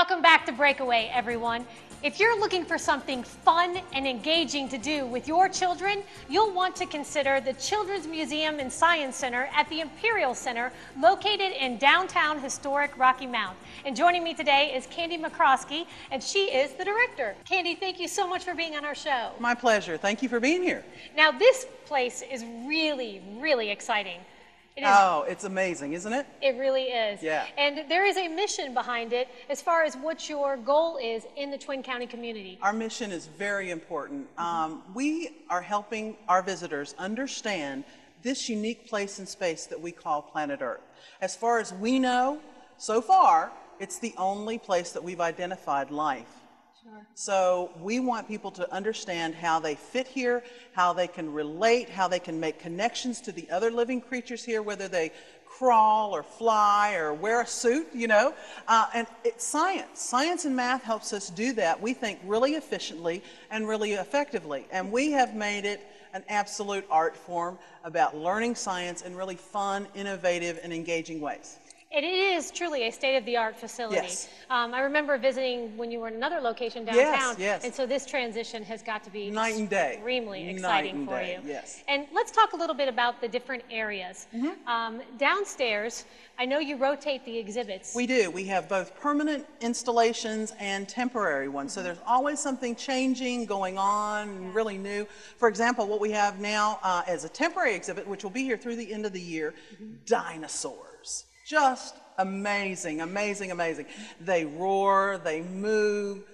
Welcome back to Breakaway, everyone. If you're looking for something fun and engaging to do with your children, you'll want to consider the Children's Museum and Science Center at the Imperial Center, located in downtown historic Rocky Mount. And joining me today is Candy McCroskey, and she is the director. Candy, thank you so much for being on our show. My pleasure. Thank you for being here. Now, this place is really, really exciting. Oh, it's amazing, isn't it? It really is. Yeah. And there is a mission behind it as far as what your goal is in the Twin County community. Our mission is very important. We are helping our visitors understand this unique place and space that we call planet Earth. As far as we know, so far, it's the only place that we've identified life. So we want people to understand how they fit here, how they can relate, how they can make connections to the other living creatures here, whether they crawl or fly or wear a suit, you know. And it's science. Science and math helps us do that, we think, really efficiently and really effectively. And we have made it an absolute art form about learning science in really fun, innovative, and engaging ways. It is truly a state-of-the-art facility. Yes. I remember visiting when you were in another location downtown. Yes. And so this transition has got to be night and day. Extremely exciting for you. Yes. And let's talk a little bit about the different areas. Downstairs, I know you rotate the exhibits. We do. We have both permanent installations and temporary ones. So there's always something changing, going on, really new. For example, what we have now as a temporary exhibit, which will be here through the end of the year, dinosaurs. Just amazing, amazing, amazing. They roar, they move.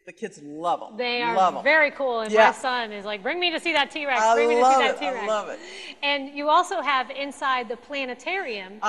The kids love them. They are very cool, and my son is like, bring me to see that T-Rex, bring me to see that T-Rex. I love it. And you also have inside the planetarium.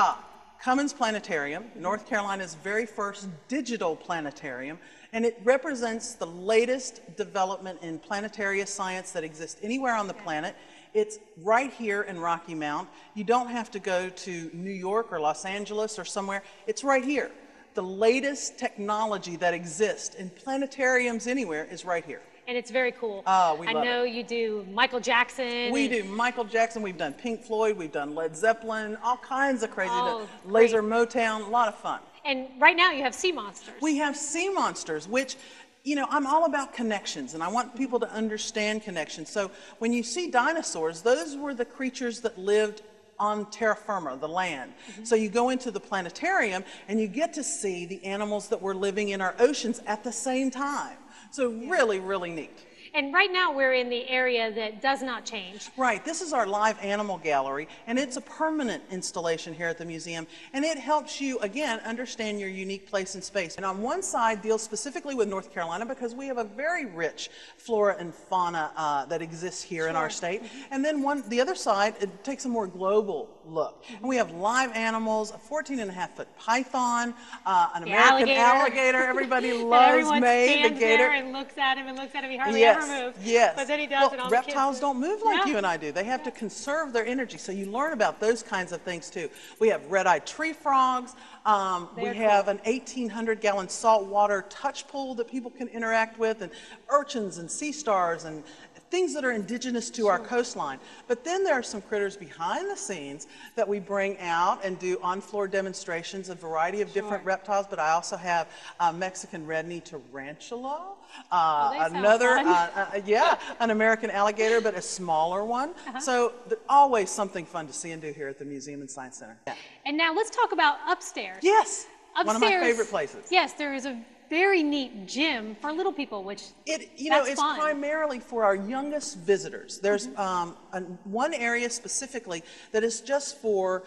Cummins Planetarium, North Carolina's very first digital planetarium, and it represents the latest development in planetary science that exists anywhere on the planet. It's right here in Rocky Mount. You don't have to go to New York or Los Angeles or somewhere. It's right here. The latest technology that exists in planetariums anywhere is right here. And it's very cool. I know you do Michael Jackson. We do Michael Jackson. We've done Pink Floyd. We've done Led Zeppelin. All kinds of crazy stuff. Laser Motown. A lot of fun. And right now you have sea monsters. We have sea monsters, which, you know, I'm all about connections, and I want people to understand connections. So when you see dinosaurs, those were the creatures that lived on terra firma, the land. So you go into the planetarium and you get to see the animals that were living in our oceans at the same time. So really, really neat. And right now we're in the area that does not change. Right. This is our live animal gallery, and it's a permanent installation here at the museum, and it helps you, again, understand your unique place in space. And on one side deals specifically with North Carolina because we have a very rich flora and fauna that exists here in our state. And then the other side, it takes a more global look. And we have live animals, a 14.5-foot python, an American alligator. Everybody loves May, the gator. There and looks at him and looks at him. He hardly ever moves. Yes. But then he does, and all reptiles the kids don't move like you and I do. They have to conserve their energy. So you learn about those kinds of things too. We have red-eyed tree frogs. We have an 1,800-gallon saltwater touch pool that people can interact with, and urchins and sea stars and things that are indigenous to our coastline. But then there are some critters behind the scenes that we bring out and do on-floor demonstrations, a variety of different reptiles, but I also have Mexican red-knee tarantula, an American alligator, but a smaller one. So there's always something fun to see and do here at the Museum and Science Center. Yeah. And now let's talk about upstairs. Yes, upstairs, one of my favorite places. Yes, there is a very neat gym for little people, which it's primarily for our youngest visitors. There's one area specifically that is just for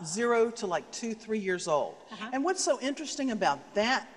0 to like 2, 3 years old. And what's so interesting about that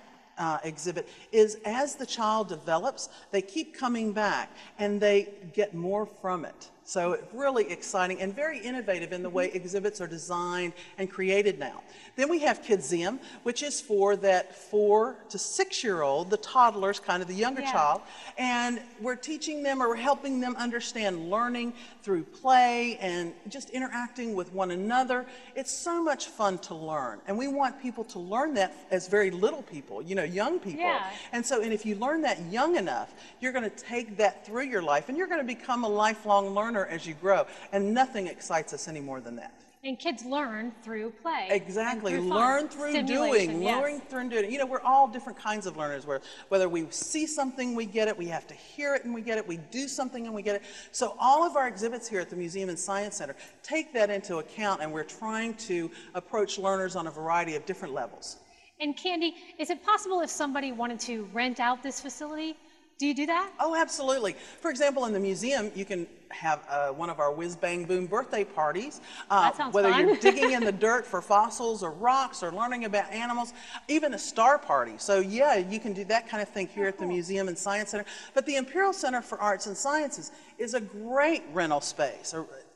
exhibit is as the child develops, they keep coming back and they get more from it. So it's really exciting and very innovative in the way exhibits are designed and created now. Then we have Kidseum, which is for that 4 to 6-year-old, the toddlers, kind of the younger child. And we're teaching them or helping them understand learning through play and just interacting with one another. It's so much fun to learn. And we want people to learn that as very little people, you know, young people. And if you learn that young enough, you're going to take that through your life and you're going to become a lifelong learner as you grow. And nothing excites us any more than that. And kids learn through play. Exactly. Through Learn through doing. Yes. Learn through doing. You know, we're all different kinds of learners. Whether we see something, we get it. We have to hear it and we get it. We do something and we get it. So all of our exhibits here at the Museum and Science Center take that into account, and we're trying to approach learners on a variety of different levels. And Candy, is it possible if somebody wanted to rent out this facility? Do you do that? Oh, absolutely. For example, in the museum, you can have one of our whiz bang boom birthday parties. That sounds whether fun. you're digging in the dirt for fossils or rocks or learning about animals, even a star party. So yeah, you can do that kind of thing here at the Museum and Science Center. But the Imperial Center for Arts and Sciences is a great rental space.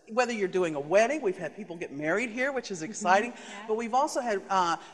Whether you're doing a wedding, we've had people get married here, which is exciting, but we've also had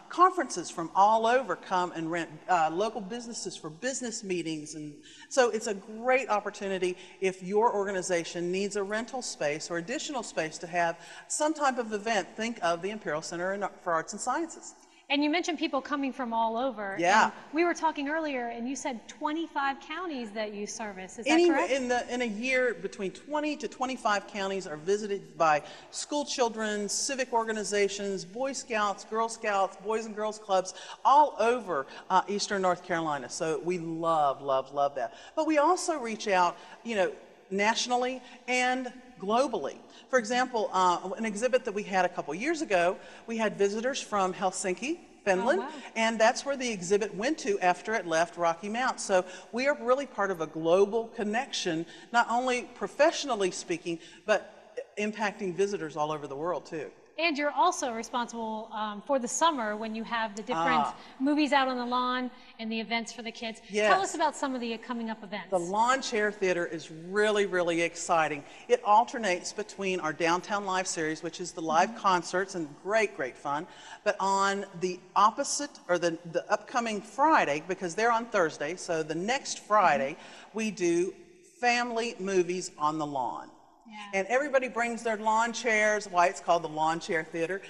conferences from all over come and rent local businesses for business meetings, and so it's a great opportunity if your organization needs a rental space or additional space to have some type of event. Think of the Imperial Center for Arts and Sciences. And you mentioned people coming from all over. Yeah. And we were talking earlier, and you said 25 counties that you service. Is that correct? In a year, between 20 to 25 counties are visited by school children, civic organizations, Boy Scouts, Girl Scouts, Boys and Girls Clubs, all over Eastern North Carolina. So we love, love, love that. But we also reach out, you know, nationally and globally. For example, an exhibit that we had a couple years ago, we had visitors from Helsinki, Finland, and that's where the exhibit went to after it left Rocky Mount. So we are really part of a global connection, not only professionally speaking, but impacting visitors all over the world too. And you're also responsible for the summer when you have the different movies out on the lawn and the events for the kids. Yes. Tell us about some of the coming up events. The Lawn Chair Theater is really, really exciting. It alternates between our Downtown Live series, which is the live concerts and great, great fun. But on the opposite, or the upcoming Friday, because they're on Thursday, so the next Friday, we do family movies on the lawn. Yeah. And everybody brings their lawn chairs, why it's called the Lawn Chair Theater.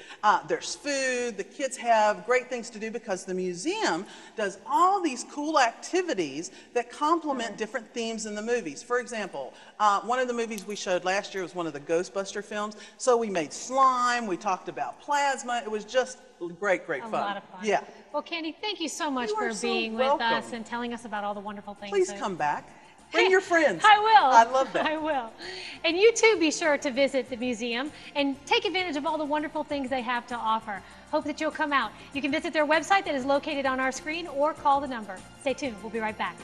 There's food, the kids have great things to do because the museum does all these cool activities that complement different themes in the movies. For example, one of the movies we showed last year was one of the Ghostbuster films. So we made slime, we talked about plasma, it was just great, great fun. A lot of fun. Yeah. Well, Candy, thank you so much for being welcome. with us and telling us about all the wonderful things. Please come back. Bring your friends. I will. I love that. I will. And you too, be sure to visit the museum and take advantage of all the wonderful things they have to offer. Hope that you'll come out. You can visit their website that is located on our screen or call the number. Stay tuned. We'll be right back.